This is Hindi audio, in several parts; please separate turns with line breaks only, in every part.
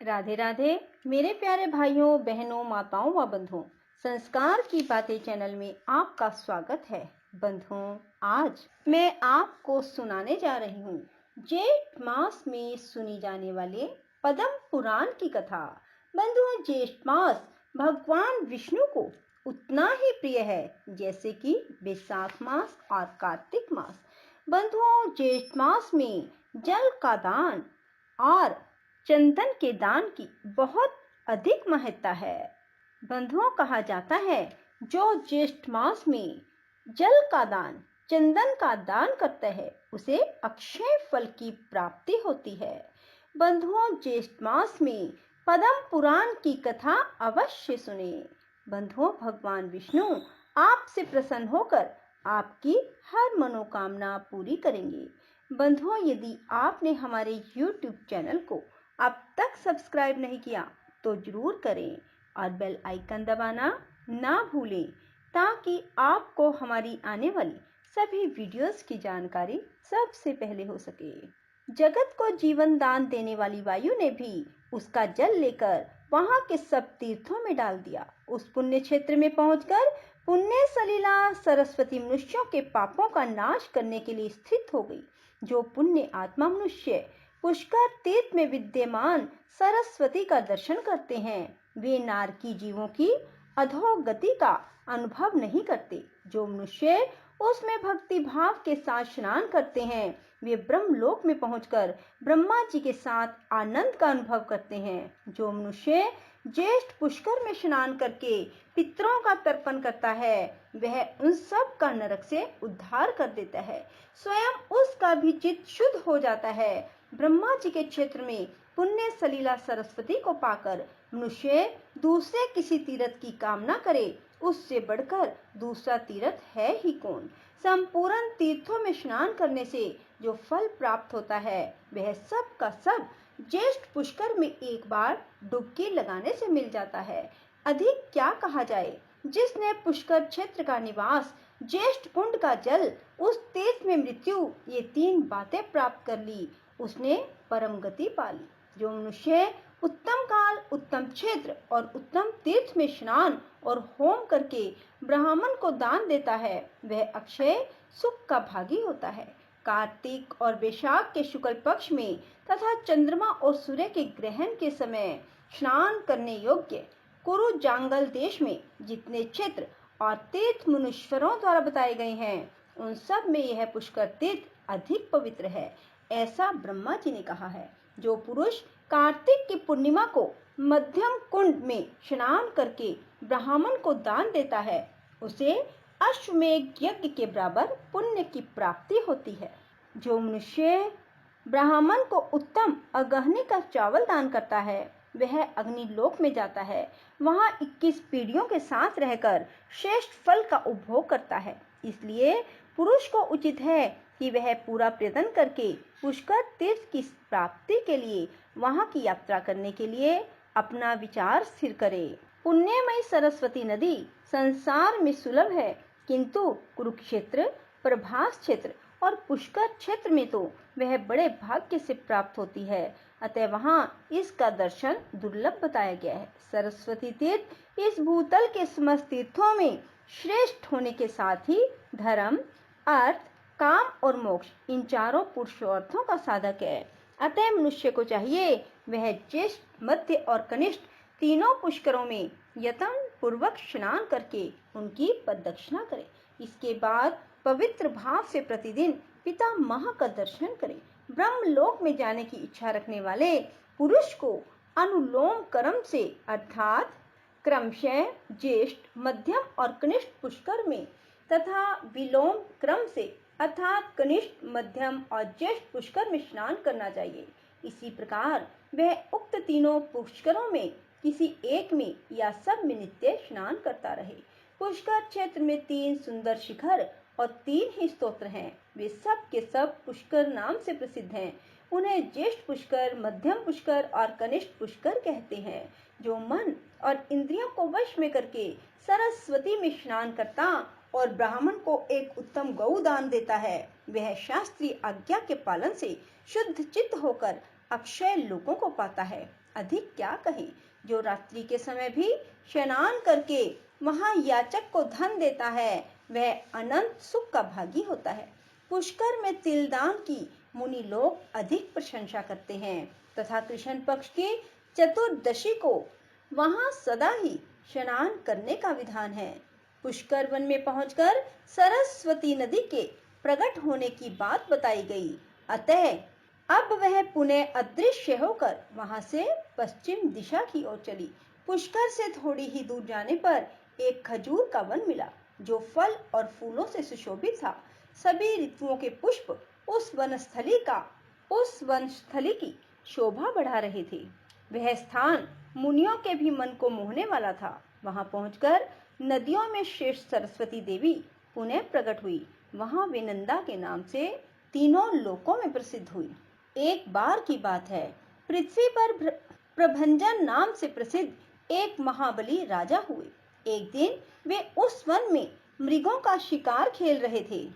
राधे राधे मेरे प्यारे भाइयों बहनों माताओं व बंधुओं, संस्कार की बातें चैनल में आपका स्वागत है। बंधुओं, आज मैं आपको सुनाने जा रही हूँ जेठ मास में सुनी जाने वाले पद्म पुराण की कथा। बंधुओं, जेठ मास भगवान विष्णु को उतना ही प्रिय है जैसे कि वैशाख मास और कार्तिक मास। बंधुओं, जेठ मास में जल का दान और चंदन के दान की बहुत अधिक महत्ता है। बंधुओं, कहा जाता है जो ज्येष्ठ मास में जल का दान, चंदन का दान करता है उसे अक्षय फल की प्राप्ति होती है। बंधुओं, ज्येष्ठ मास में पद्म पुराण की कथा अवश्य सुने। बंधुओं, भगवान विष्णु आपसे प्रसन्न होकर आपकी हर मनोकामना पूरी करेंगे। बंधुओं, यदि आपने हमारे YouTube चैनल को अब तक सब्सक्राइब नहीं किया तो जरूर करें और बेल आइकन दबाना ना भूलें ताकि आपको हमारी आने वाली सभी वीडियोस की जानकारी सबसे पहले हो सके। जगत को जीवन दान देने वाली वायु ने भी उसका जल लेकर वहां के सब तीर्थों में डाल दिया। उस पुण्य क्षेत्र में पहुंचकर पुण्य सलीला सरस्वती मनुष्यों के पापों का नाश करने के लिए स्थित हो गई। जो पुण्य आत्मा मनुष्य पुष्कर तीर्थ में विद्यमान सरस्वती का दर्शन करते हैं वे नारकी जीवों की अधोगति का अनुभव नहीं करते। जो मनुष्य उसमें भक्ति भाव के साथ स्नान करते हैं वे ब्रह्मलोक में पहुंचकर ब्रह्मा जी के साथ आनंद का अनुभव करते हैं। जो मनुष्य ज्येष्ठ पुष्कर में स्नान करके पितरों का तर्पण करता है वह उन सब का नरक से उद्धार कर देता है, स्वयं उसका भी चित्त शुद्ध हो जाता है। ब्रह्मा जी के क्षेत्र में पुण्य सलीला सरस्वती को पाकर मनुष्य दूसरे किसी तीर्थ की कामना करे उससे बढ़कर दूसरा तीर्थ है ही कौन। संपूर्ण तीर्थों में स्नान करने से जो फल प्राप्त होता है वह सब का सब ज्येष्ठ पुष्कर में एक बार डुबकी लगाने से मिल जाता है। अधिक क्या कहा जाए, जिसने पुष्कर क्षेत्र का निवास, ज्येष्ठ कुंड का जल, उस तीर्थ में मृत्यु, ये तीन बातें प्राप्त कर ली उसने परम गति पा ली। जो मनुष्य उत्तम काल, उत्तम क्षेत्र और उत्तम तीर्थ में स्नान और होम करके ब्राह्मण को दान देता है वह अक्षय सुख का भागी होता है। कार्तिक और वैशाख के शुक्ल पक्ष में तथा चंद्रमा और सूर्य के ग्रहण के समय स्नान करने योग्य कुरु जांगल देश में जितने क्षेत्र और तीर्थ मुनीश्वरों द्वारा बताए गए हैं उन सब में यह पुष्कर तीर्थ अधिक पवित्र है, ऐसा ब्रह्मा जी ने कहा है। जो पुरुष कार्तिक की पूर्णिमा को मध्यम कुंड में स्नान करके ब्राह्मण को दान देता है उसे अश्वमेध यज्ञ के बराबर पुण्य की प्राप्ति होती है। जो मनुष्य ब्राह्मण को उत्तम अगहनी का चावल दान करता है वह अग्निलोक में जाता है, वहां 21 पीढ़ियों के साथ रहकर श्रेष्ठ फल का उपभोग करता है। इसलिए पुरुष को उचित है कि वह पूरा प्रयत्न करके पुष्कर तीर्थ की प्राप्ति के लिए वहां की यात्रा करने के लिए अपना विचार स्थिर करे। पुण्यमयी सरस्वती नदी संसार में सुलभ है किंतु कुरुक्षेत्र, प्रभास क्षेत्र और पुष्कर क्षेत्र में तो वह बड़े भाग्य से प्राप्त होती है, अतः वहां इसका दर्शन दुर्लभ बताया गया है। सरस्वती तीर्थ इस भूतल के समस्त तीर्थों में श्रेष्ठ होने के साथ ही धर्म, अर्थ, काम और मोक्ष इन चारों पुरुषार्थों का साधक है। अतः मनुष्य को चाहिए वह ज्येष्ठ, मध्य और कनिष्ठ तीनों पुष्करों में यत्न पूर्वक स्नान करके उनकी प्रदक्षिणा करे। इसके बाद पवित्र भाव से प्रतिदिन पितामह का दर्शन करें। ब्रह्मलोक में जाने की इच्छा रखने वाले पुरुष को अनुलोम क्रम से अर्थात क्रमशः ज्येष्ठ, मध्यम और कनिष्ठ पुष्कर में तथा विलोम क्रम से अर्थात कनिष्ठ, मध्यम और ज्येष्ठ पुष्कर में स्नान करना चाहिए। इसी प्रकार वह उक्त तीनों पुष्करों में किसी एक में या सब में नित्य स्नान करता रहे। पुष्कर क्षेत्र में 3 सुंदर शिखर और 3 ही स्तोत्र हैं। वे सब के सब पुष्कर नाम से प्रसिद्ध हैं। उन्हें ज्येष्ठ पुष्कर, मध्यम पुष्कर और कनिष्ठ पुष्कर कहते हैं। जो मन और इंद्रियों को वश में करके सरस्वती में स्नान करता और ब्राह्मण को एक उत्तम गौ दान देता है वह शास्त्रीय आज्ञा के पालन से शुद्ध चित्त होकर अक्षय लोगों को पाता है। अधिक क्या कहे, जो रात्रि के समय भी स्नान करके महायाचक को धन देता है, वह अनंत सुख का भागी होता है। पुष्कर में तिलदान की मुनि लोग अधिक प्रशंसा करते हैं तथा कृष्ण पक्ष की चतुर्दशी को वहां सदा ही स्नान करने का विधान है। पुष्कर वन में पहुंचकर सरस्वती नदी के प्रकट होने की बात बताई गई। अतः अब वह पुनः अदृश्य होकर वहां से पश्चिम दिशा की ओर चली। पुष्कर से थोड़ी ही दूर जाने पर एक खजूर का वन मिला, जो फल और फूलों से सुशोभित था। सभी ऋतुओं के पुष्प उस वनस्थली की शोभा बढ़ा रहे थे। वह स्थान मुनियों के भी मन को मोहने वाला था। वहां पहुंचकर नदियों में श्रेष्ठ सरस्वती देवी पुनः प्रकट हुई। वहां वे नंदा के नाम से तीनों लोकों में प्रसिद्ध हुई। एक बार की बात है, पृथ्वी पर प्रभंजन नाम से प्रसिद्ध एक महाबली राजा हुए। एक दिन वे उस वन में मृगों का शिकार खेल रहे थे।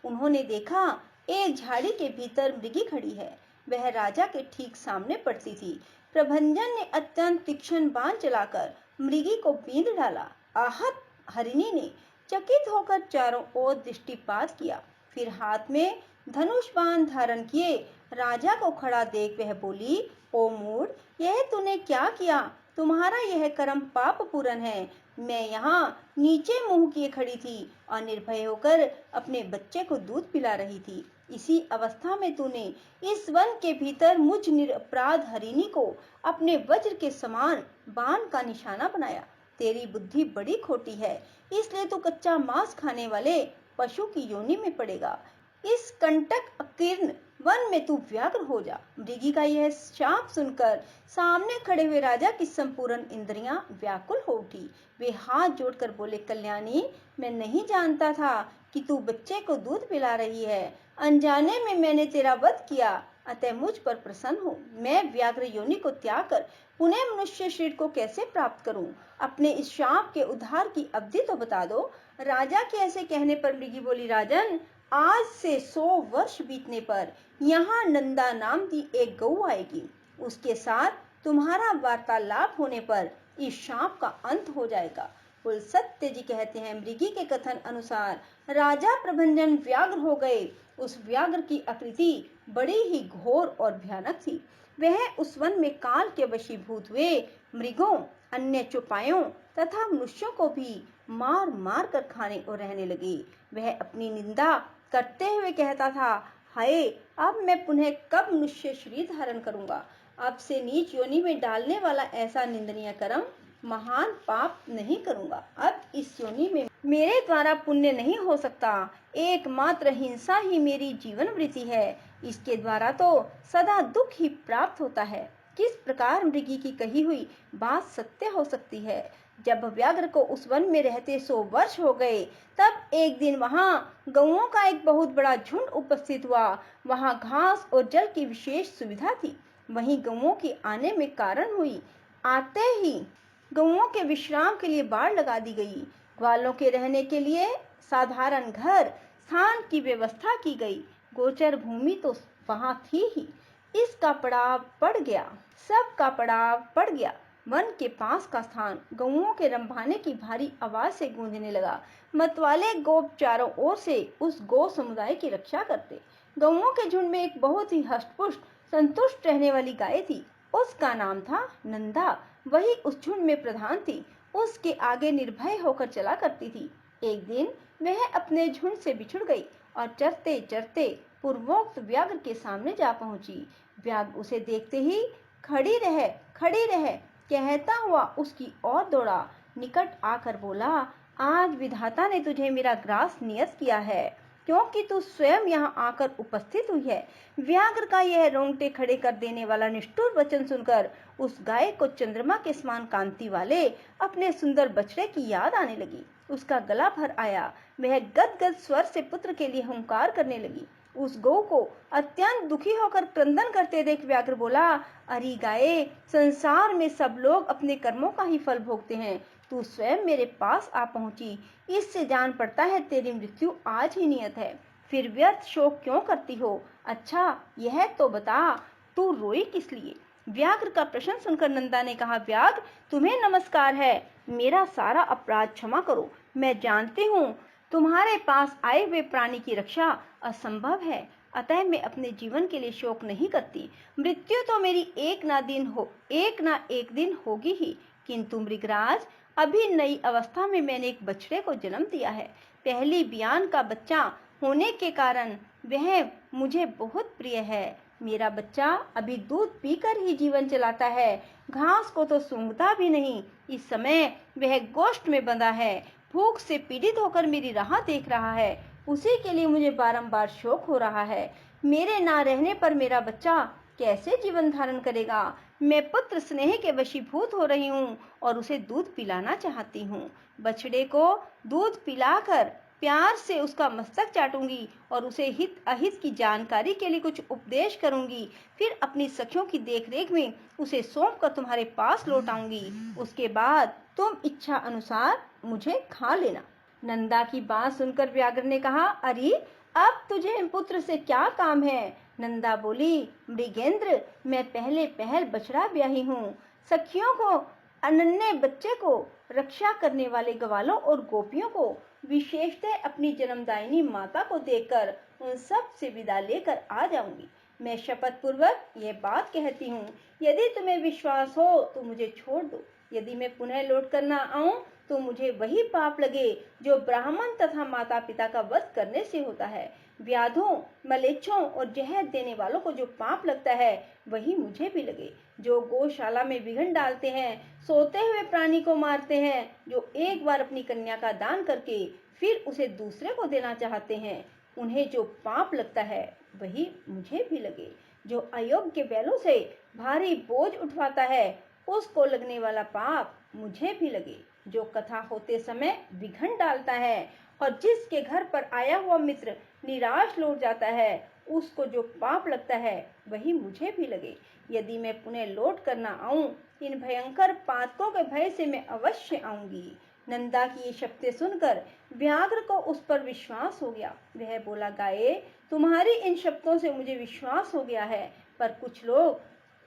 उन्होंने देखा एक झाड़ी के भीतर मृगी खड़ी है। वह राजा के ठीक सामने पड़ती थी। प्रभंजन ने अत्यंत तीक्ष्ण बाण चलाकर मृगी को बींध डाला। आहत हरिणी ने चकित होकर चारों ओर दृष्टिपात किया, फिर हाथ में धनुष बाण धारण किए राजा को खड़ा देख वह बोली, ओ मूढ़, यह तूने क्या किया? तुम्हारा यह कर्म पाप पूर्ण है। मैं यहाँ नीचे मुंह किए खड़ी थी और निर्भय होकर अपने बच्चे को दूध पिला रही थी। इसी अवस्था में तूने इस वन के भीतर मुझ निरपराध हरिणी को अपने वज्र के समान बाण का निशाना बनाया। तेरी बुद्धि बड़ी खोटी है, इसलिए तू कच्चा मांस खाने वाले पशु की योनि में पड़ेगा। इस कंटक अकीर्ण वन में तू व्याघ्र हो जा। मृगी का यह शाप सुनकर सामने खड़े हुए राजा की संपूर्ण इंद्रियां व्याकुल हो उठी। वे हाथ जोड़कर बोले, कल्याणी, मैं नहीं जानता था कि तू बच्चे को दूध पिला रही है। अनजाने में मैंने तेरा वध किया, अतः मुझ पर प्रसन्न हो। मैं व्याघ्र योनि को त्याग कर पुनः मनुष्य शरीर को कैसे प्राप्त करूं? अपने इस शाप के उद्धार की अवधि तो बता दो। राजा के ऐसे कहने पर मृगी बोली, राजन, आज से 100 वर्ष बीतने पर यहाँ नंदा नाम की एक गऊ आएगी। उसके साथ तुम्हारा वार्तालाप होने पर इस शाप का अंत हो जाएगा। कुल सत्य जी कहते हैं, मृगी के कथन अनुसार राजा प्रभंजन व्याघ्र हो गए। उस व्याघ्र की आकृति बड़ी ही घोर और भयानक थी। वह उस वन में काल के वशीभूत हुए मृगों, अन्य चौपायों तथा मनुष्यों को भी मार मार कर खाने और रहने लगे। वह अपनी निंदा करते हुए कहता था, हाय, अब मैं पुनः कब मनुष्य शरीर धारण करूंगा? अब से नीच योनि में डालने वाला ऐसा निंदनीय कर्म महान पाप नहीं करूंगा। अब इस योनि में मेरे द्वारा पुण्य नहीं हो सकता। एकमात्र हिंसा ही मेरी जीवन वृत्ति है। इसके द्वारा तो सदा दुख ही प्राप्त होता है। किस प्रकार मृगी की कही हुई बात सत्य हो सकती है? जब व्याघ्र को उस वन में रहते 100 वर्ष हो गए, तब एक दिन वहां गौओं का एक बहुत बड़ा झुंड उपस्थित हुआ। वहां घास और जल की विशेष सुविधा थी। वहीं गौओं के आने में कारण हुई। आते ही गौओं के विश्राम के लिए बाड़ लगा दी गई। ग्वालों के रहने के लिए साधारण घर स्थान की व्यवस्था की गई। गोचर भूमि तो वहां थी ही। इसका पड़ाव पड़ गया, सबका पड़ाव पड़ गया। वन के पास का स्थान गौओं के रंभाने की भारी आवाज से गूंजने लगा। मतवाले गोप चारों ओर से उस गौ समुदाय की रक्षा करते। गौओं के झुंड में एक बहुत ही हष्टपुष्ट संतुष्ट रहने वाली गाय थी। उसका नाम था नंदा। वही उस झुंड में प्रधान थी। उसके आगे निर्भय होकर चला करती थी। एक दिन वह अपने झुंड से बिछुड़ गई और चरते चरते पूर्वोक्त व्याघ्र के सामने जा पहुंची। व्याघ्र उसे देखते ही खड़ी रह कहता हुआ उसकी ओर दौड़ा। निकट आकर बोला, आज विधाता ने तुझे मेरा ग्रास नियत किया है, क्योंकि तू स्वयं यहाँ आकर उपस्थित हुई है। व्याघ्र का यह रोंगटे खड़े कर देने वाला निष्ठुर वचन सुनकर उस गाय को चंद्रमा के समान कांति वाले अपने सुंदर बछड़े की याद आने लगी। उसका गला भर आया। वह गदगद स्वर से पुत्र के लिए हुंकार करने लगी। उस गौ को अत्यंत दुखी होकर क्रंदन करते देख व्याघ्र बोला, अरे गाये, संसार में सब लोग अपने कर्मों का ही फल भोगते हैं। तू स्वयं मेरे पास आ पहुंची, इससे जान पड़ता है तेरी मृत्यु आज ही नियत है। फिर व्यर्थ शोक क्यों करती हो? अच्छा, यह तो बता, तू रोई किस लिए? व्याघ्र का प्रश्न सुनकर नंदा ने कहा, व्याघ्र, तुम्हें नमस्कार है। मेरा सारा अपराध क्षमा करो। मैं जानती हूँ तुम्हारे पास आए हुए प्राणी की रक्षा असंभव है, अतः मैं अपने जीवन के लिए शोक नहीं करती। मृत्यु तो मेरी एक ना एक दिन होगी ही, किंतु मृगराज, अभी नई अवस्था में मैंने एक बछड़े को जन्म दिया है। पहली बियान का बच्चा होने के कारण वह मुझे बहुत प्रिय है। मेरा बच्चा अभी दूध पीकर ही जीवन चलाता है, घास को तो सूंघता भी नहीं। इस समय वह गोष्ठ में बंधा है, भूख से पीड़ित होकर मेरी राह देख रहा है। उसी के लिए मुझे बारंबार शोक हो रहा है। मेरे ना रहने पर मेरा बच्चा कैसे जीवन धारण करेगा? मैं पुत्र स्नेह के वशीभूत हो रही हूँ और उसे दूध पिलाना चाहती हूँ। बछड़े को दूध पिलाकर प्यार से उसका मस्तक चाटूंगी और उसे हित अहित की जानकारी के लिए कुछ उपदेश करूंगी। फिर अपनी सखियों की देखरेख में उसे सौंप कर तुम्हारे पास लौट आऊंगी। उसके बाद तुम इच्छा अनुसार मुझे खा लेना। नंदा की बात सुनकर व्याघ्र ने कहा, अरे अब तुझे पुत्र से क्या काम है? नंदा बोली, मृगेंद्र, मैं पहले पहल बछड़ा ब्याही हूँ। सखियों को, अनन्य बच्चे को, रक्षा करने वाले ग्वालों और गोपियों को, विशेषतः अपनी जन्मदायिनी माता को देखकर उन सब से विदा लेकर आ जाऊंगी। मैं शपथ पूर्वक ये बात कहती हूँ, यदि तुम्हें विश्वास हो तो मुझे छोड़ दो। यदि मैं पुनः लौट कर न आऊं तो मुझे वही पाप लगे जो ब्राह्मण तथा माता पिता का वध करने से होता है। व्याधों, मलेच्छों और जहर देने वालों को जो पाप लगता है वही मुझे भी लगे। जो गौशाला में विघन डालते हैं, सोते हुए प्राणी को मारते हैं, जो एक बार अपनी कन्या का दान करके फिर उसे दूसरे को देना चाहते हैं, उन्हें जो पाप लगता है वही मुझे भी लगे। जो अयोग्य बैलों से भारी बोझ उठवाता है, उसको लगने वाला पाप मुझे भी लगे। जो कथा होते समय विघन डालता है और जिसके घर पर आया हुआ मित्र निराश लौट जाता है, उसको जो पाप लगता है वही मुझे भी लगे। यदि मैं पुनः लौट कर न आऊं, इन भयंकर पातकों के भय से मैं अवश्य आऊंगी। नंदा की ये शब्दें सुनकर व्याघ्र को उस पर विश्वास हो गया। वह बोला, गाये, तुम्हारी इन शब्दों से मुझे विश्वास हो गया है, पर कुछ लोग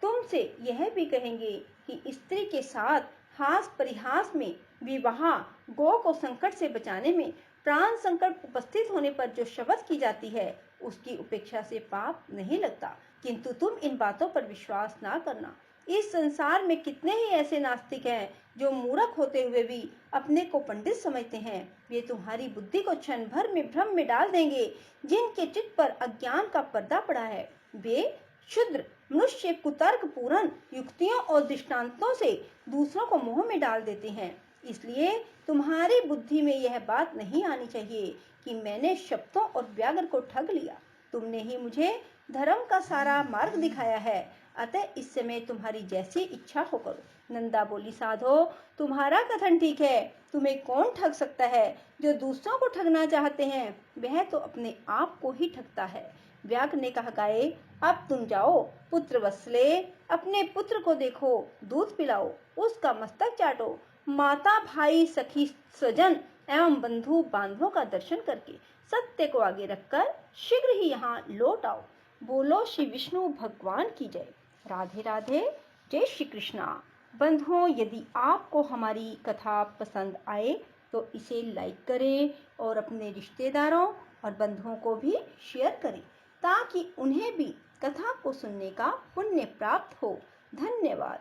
तुमसे यह भी कहेंगे कि स्त्री के साथ हास परिहास में विवाह, गौ को संकट से बचाने में, प्राण संकट उपस्थित होने पर जो शपथ की जाती है उसकी उपेक्षा से पाप नहीं लगता। किंतु तुम इन बातों पर विश्वास ना करना। इस संसार में कितने ही ऐसे नास्तिक हैं जो मूर्ख होते हुए भी अपने को पंडित समझते हैं। वे तुम्हारी बुद्धि को क्षण भर में भ्रम में डाल देंगे। जिनके चित्त पर अज्ञान का पर्दा पड़ा है, वे क्षुद्र मनुष्य कुतर्क पूर्ण युक्तियों और दृष्टांतों से दूसरों को मोह में डाल देते हैं। इसलिए तुम्हारी बुद्धि में यह बात नहीं आनी चाहिए कि मैंने शब्दों और व्याघ्र को ठग लिया। तुमने ही मुझे धर्म का सारा मार्ग दिखाया है, अतः इस समय तुम्हारी जैसी इच्छा हो करो। नंदा बोली, साधो, तुम्हारा कथन ठीक है। तुम्हें कौन ठग सकता है? जो दूसरों को ठगना चाहते हैं वह तो अपने आप को ही ठगता है। व्याघ्र ने कहा, गाये, अब तुम जाओ। पुत्र वत्सले, अपने पुत्र को देखो, दूध पिलाओ, उसका मस्तक चाटो। माता, भाई, सखी, स्वजन एवं बंधु बांधवों का दर्शन करके सत्य को आगे रखकर शीघ्र ही यहाँ लौट आओ। बोलो श्री विष्णु भगवान की जय। राधे राधे। जय श्री कृष्णा। बंधुओं, यदि आपको हमारी कथा पसंद आए तो इसे लाइक करें और अपने रिश्तेदारों और बंधुओं को भी शेयर करें ताकि उन्हें भी कथा को सुनने का पुण्य प्राप्त हो। धन्यवाद।